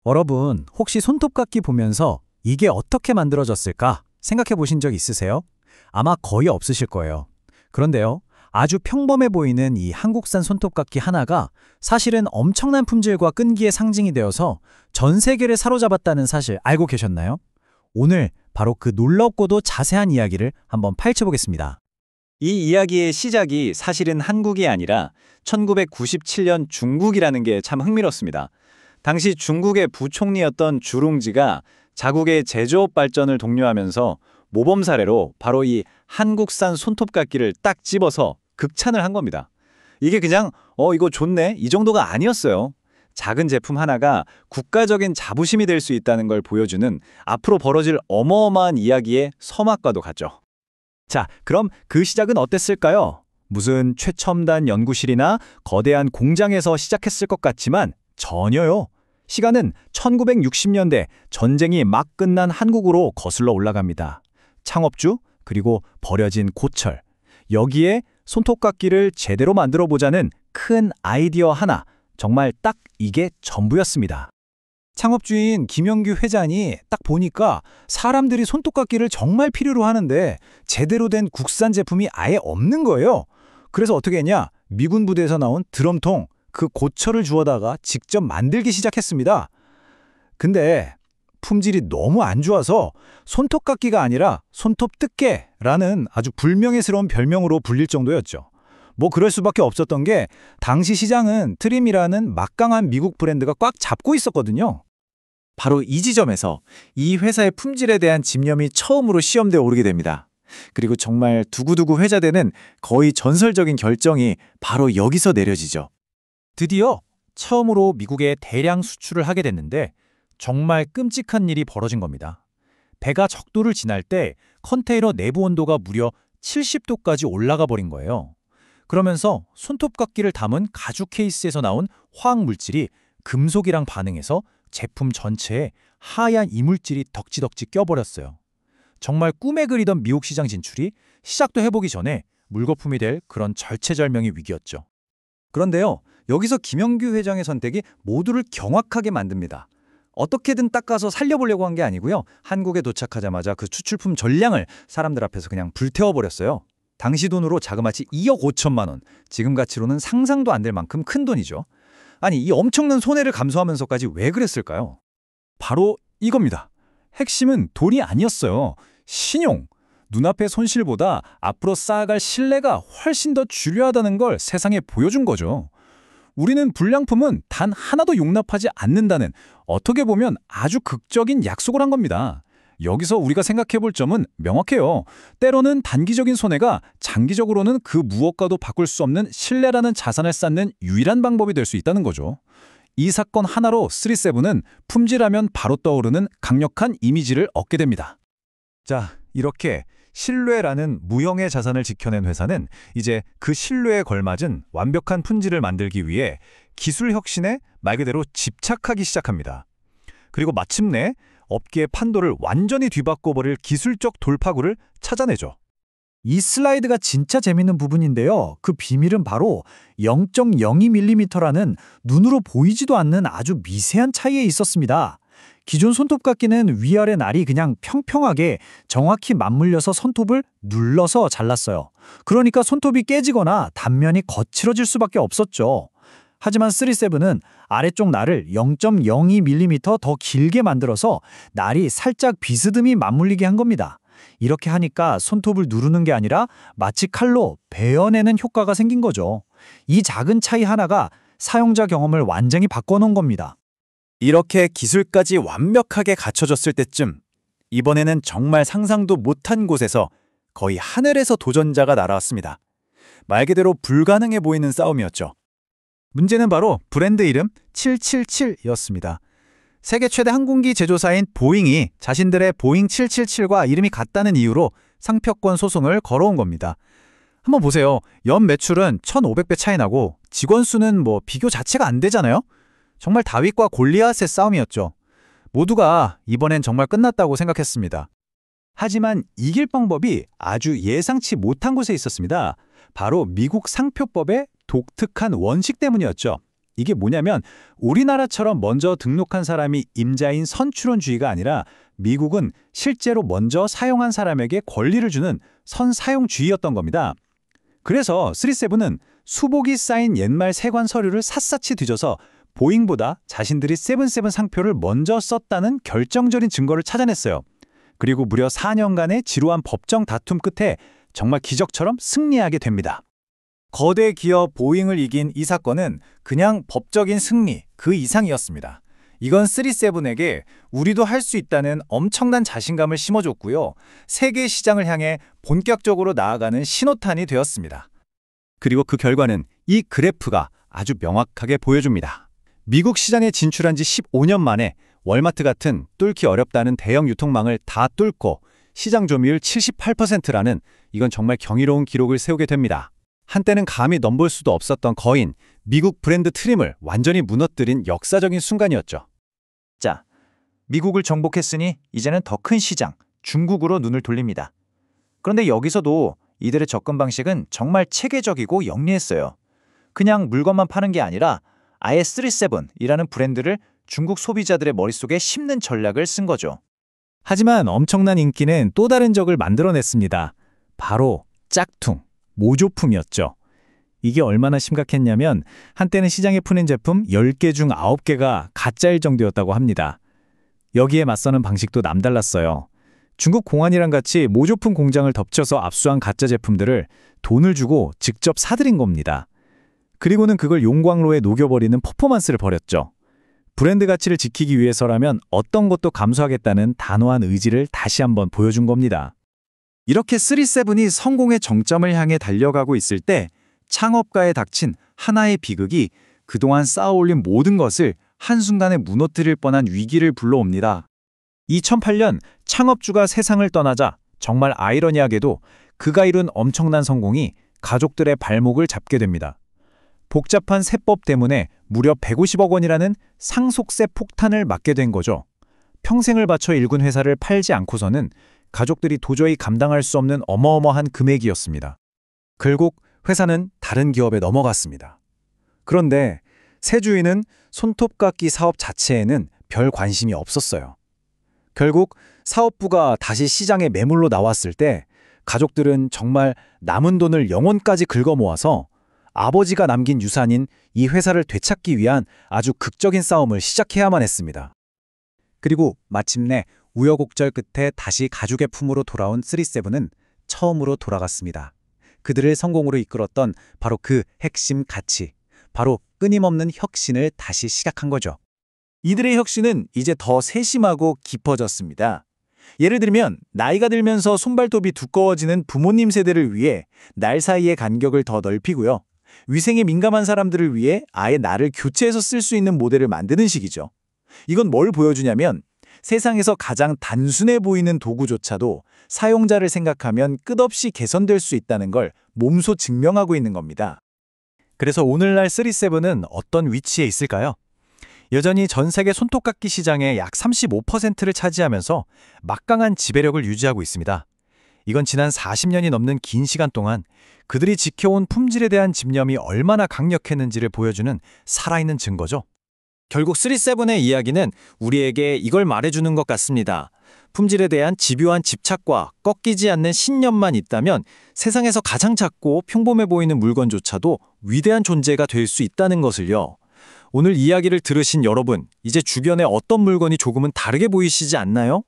여러분, 혹시 손톱깎이 보면서 이게 어떻게 만들어졌을까 생각해 보신 적 있으세요? 아마 거의 없으실 거예요. 그런데요, 아주 평범해 보이는 이 한국산 손톱깎이 하나가 사실은 엄청난 품질과 끈기의 상징이 되어서 전 세계를 사로잡았다는 사실 알고 계셨나요? 오늘 바로 그 놀랍고도 자세한 이야기를 한번 파헤쳐보겠습니다. 이 이야기의 시작이 사실은 한국이 아니라 1997년 중국이라는 게 참 흥미롭습니다. 당시 중국의 부총리였던 주룽지가 자국의 제조업 발전을 독려하면서 모범 사례로 바로 이 한국산 손톱깎이를 딱 집어서 극찬을 한 겁니다. 이게 그냥 이거 좋네 이 정도가 아니었어요. 작은 제품 하나가 국가적인 자부심이 될 수 있다는 걸 보여주는 앞으로 벌어질 어마어마한 이야기의 서막과도 같죠. 자, 그럼 그 시작은 어땠을까요? 무슨 최첨단 연구실이나 거대한 공장에서 시작했을 것 같지만 전혀요. 시간은 1960년대 전쟁이 막 끝난 한국으로 거슬러 올라갑니다. 창업주, 그리고 버려진 고철. 여기에 손톱깎이를 제대로 만들어보자는 큰 아이디어 하나, 정말 딱 이게 전부였습니다. 창업주인 김영규 회장이 딱 보니까 사람들이 손톱깎이를 정말 필요로 하는데 제대로 된 국산 제품이 아예 없는 거예요. 그래서 어떻게 했냐? 미군 부대에서 나온 드럼통, 그 고철을 주워다가 직접 만들기 시작했습니다. 근데 품질이 너무 안 좋아서 손톱깎이가 아니라 손톱뜯개라는 아주 불명예스러운 별명으로 불릴 정도였죠. 뭐 그럴 수밖에 없었던 게 당시 시장은 트림이라는 막강한 미국 브랜드가 꽉 잡고 있었거든요. 바로 이 지점에서 이 회사의 품질에 대한 집념이 처음으로 시험대에 오르게 됩니다. 그리고 정말 두고두고 회자되는 거의 전설적인 결정이 바로 여기서 내려지죠. 드디어 처음으로 미국에 대량 수출을 하게 됐는데 정말 끔찍한 일이 벌어진 겁니다. 배가 적도를 지날 때 컨테이너 내부 온도가 무려 70도까지 올라가 버린 거예요. 그러면서 손톱깎이를 담은 가죽 케이스에서 나온 화학 물질이 금속이랑 반응해서 제품 전체에 하얀 이물질이 덕지덕지 껴버렸어요. 정말 꿈에 그리던 미국 시장 진출이 시작도 해보기 전에 물거품이 될 그런 절체절명의 위기였죠. 그런데요, 여기서 김영규 회장의 선택이 모두를 경악하게 만듭니다. 어떻게든 닦아서 살려보려고 한 게 아니고요. 한국에 도착하자마자 그 수출품 전량을 사람들 앞에서 그냥 불태워버렸어요. 당시 돈으로 자그마치 2억 5천만 원, 지금 가치로는 상상도 안 될 만큼 큰 돈이죠. 아니, 이 엄청난 손해를 감수하면서까지 왜 그랬을까요? 바로 이겁니다. 핵심은 돈이 아니었어요. 신용. 눈앞의 손실보다 앞으로 쌓아갈 신뢰가 훨씬 더 중요하다는 걸 세상에 보여준 거죠. 우리는 불량품은 단 하나도 용납하지 않는다는 어떻게 보면 아주 극적인 약속을 한 겁니다. 여기서 우리가 생각해 볼 점은 명확해요. 때로는 단기적인 손해가 장기적으로는 그 무엇과도 바꿀 수 없는 신뢰라는 자산을 쌓는 유일한 방법이 될 수 있다는 거죠. 이 사건 하나로 3세븐은 품질하면 바로 떠오르는 강력한 이미지를 얻게 됩니다. 자, 이렇게 신뢰라는 무형의 자산을 지켜낸 회사는 이제 그 신뢰에 걸맞은 완벽한 품질을 만들기 위해 기술 혁신에 말 그대로 집착하기 시작합니다. 그리고 마침내 업계의 판도를 완전히 뒤바꿔버릴 기술적 돌파구를 찾아내죠. 이 슬라이드가 진짜 재밌는 부분인데요. 그 비밀은 바로 0.02mm라는 눈으로 보이지도 않는 아주 미세한 차이에 있었습니다. 기존 손톱깎이는 위아래 날이 그냥 평평하게 정확히 맞물려서 손톱을 눌러서 잘랐어요. 그러니까 손톱이 깨지거나 단면이 거칠어질 수밖에 없었죠. 하지만 3세븐은 아래쪽 날을 0.02mm 더 길게 만들어서 날이 살짝 비스듬히 맞물리게 한 겁니다. 이렇게 하니까 손톱을 누르는 게 아니라 마치 칼로 베어내는 효과가 생긴 거죠. 이 작은 차이 하나가 사용자 경험을 완전히 바꿔놓은 겁니다. 이렇게 기술까지 완벽하게 갖춰졌을 때쯤 이번에는 정말 상상도 못한 곳에서 거의 하늘에서 도전자가 날아왔습니다. 말 그대로 불가능해 보이는 싸움이었죠. 문제는 바로 브랜드 이름 777이었습니다. 세계 최대 항공기 제조사인 보잉이 자신들의 보잉 777과 이름이 같다는 이유로 상표권 소송을 걸어온 겁니다. 한번 보세요. 연 매출은 1,500배 차이 나고 직원 수는 뭐 비교 자체가 안 되잖아요? 정말 다윗과 골리앗의 싸움이었죠. 모두가 이번엔 정말 끝났다고 생각했습니다. 하지만 이길 방법이 아주 예상치 못한 곳에 있었습니다. 바로 미국 상표법의 독특한 원칙 때문이었죠. 이게 뭐냐면 우리나라처럼 먼저 등록한 사람이 임자인 선출원주의가 아니라 미국은 실제로 먼저 사용한 사람에게 권리를 주는 선사용주의였던 겁니다. 그래서 37은 수복이 쌓인 옛말 세관 서류를 샅샅이 뒤져서 보잉보다 자신들이 77 상표를 먼저 썼다는 결정적인 증거를 찾아냈어요. 그리고 무려 4년간의 지루한 법정 다툼 끝에 정말 기적처럼 승리하게 됩니다. 거대 기업 보잉을 이긴 이 사건은 그냥 법적인 승리 그 이상이었습니다. 이건 37에게 우리도 할 수 있다는 엄청난 자신감을 심어줬고요. 세계 시장을 향해 본격적으로 나아가는 신호탄이 되었습니다. 그리고 그 결과는 이 그래프가 아주 명확하게 보여줍니다. 미국 시장에 진출한 지 15년 만에 월마트 같은 뚫기 어렵다는 대형 유통망을 다 뚫고 시장 점유율 78%라는 이건 정말 경이로운 기록을 세우게 됩니다. 한때는 감히 넘볼 수도 없었던 거인, 미국 브랜드 트림을 완전히 무너뜨린 역사적인 순간이었죠. 자, 미국을 정복했으니 이제는 더 큰 시장, 중국으로 눈을 돌립니다. 그런데 여기서도 이들의 접근 방식은 정말 체계적이고 영리했어요. 그냥 물건만 파는 게 아니라 아예 37이라는 브랜드를 중국 소비자들의 머릿속에 심는 전략을 쓴 거죠. 하지만 엄청난 인기는 또 다른 적을 만들어냈습니다. 바로 짝퉁, 모조품이었죠. 이게 얼마나 심각했냐면 한때는 시장에 푸는 제품 10개 중 9개가 가짜일 정도였다고 합니다. 여기에 맞서는 방식도 남달랐어요. 중국 공안이랑 같이 모조품 공장을 덮쳐서 압수한 가짜 제품들을 돈을 주고 직접 사들인 겁니다. 그리고는 그걸 용광로에 녹여버리는 퍼포먼스를 벌였죠. 브랜드 가치를 지키기 위해서라면 어떤 것도 감수하겠다는 단호한 의지를 다시 한번 보여준 겁니다. 이렇게 37이 성공의 정점을 향해 달려가고 있을 때 창업가에 닥친 하나의 비극이 그동안 쌓아올린 모든 것을 한순간에 무너뜨릴 뻔한 위기를 불러옵니다. 2008년 창업주가 세상을 떠나자 정말 아이러니하게도 그가 이룬 엄청난 성공이 가족들의 발목을 잡게 됩니다. 복잡한 세법 때문에 무려 150억 원이라는 상속세 폭탄을 맞게 된 거죠. 평생을 바쳐 일군 회사를 팔지 않고서는 가족들이 도저히 감당할 수 없는 어마어마한 금액이었습니다. 결국 회사는 다른 기업에 넘어갔습니다. 그런데 새 주인은 손톱깎이 사업 자체에는 별 관심이 없었어요. 결국 사업부가 다시 시장에 매물로 나왔을 때 가족들은 정말 남은 돈을 영혼까지 긁어모아서 아버지가 남긴 유산인 이 회사를 되찾기 위한 아주 극적인 싸움을 시작해야만 했습니다. 그리고 마침내 우여곡절 끝에 다시 가족의 품으로 돌아온 37은 처음으로 돌아갔습니다. 그들을 성공으로 이끌었던 바로 그 핵심 가치, 바로 끊임없는 혁신을 다시 시작한 거죠. 이들의 혁신은 이제 더 세심하고 깊어졌습니다. 예를 들면 나이가 들면서 손발톱이 두꺼워지는 부모님 세대를 위해 날 사이의 간격을 더 넓히고요. 위생에 민감한 사람들을 위해 아예 날을 교체해서 쓸 수 있는 모델을 만드는 식이죠. 이건 뭘 보여주냐면 세상에서 가장 단순해 보이는 도구조차도 사용자를 생각하면 끝없이 개선될 수 있다는 걸 몸소 증명하고 있는 겁니다. 그래서 오늘날 37은 어떤 위치에 있을까요? 여전히 전 세계 손톱깎이 시장의 약 35%를 차지하면서 막강한 지배력을 유지하고 있습니다. 이건 지난 40년이 넘는 긴 시간 동안 그들이 지켜온 품질에 대한 집념이 얼마나 강력했는지를 보여주는 살아있는 증거죠. 결국 37의 이야기는 우리에게 이걸 말해주는 것 같습니다. 품질에 대한 집요한 집착과 꺾이지 않는 신념만 있다면 세상에서 가장 작고 평범해 보이는 물건조차도 위대한 존재가 될 수 있다는 것을요. 오늘 이야기를 들으신 여러분, 이제 주변에 어떤 물건이 조금은 다르게 보이시지 않나요?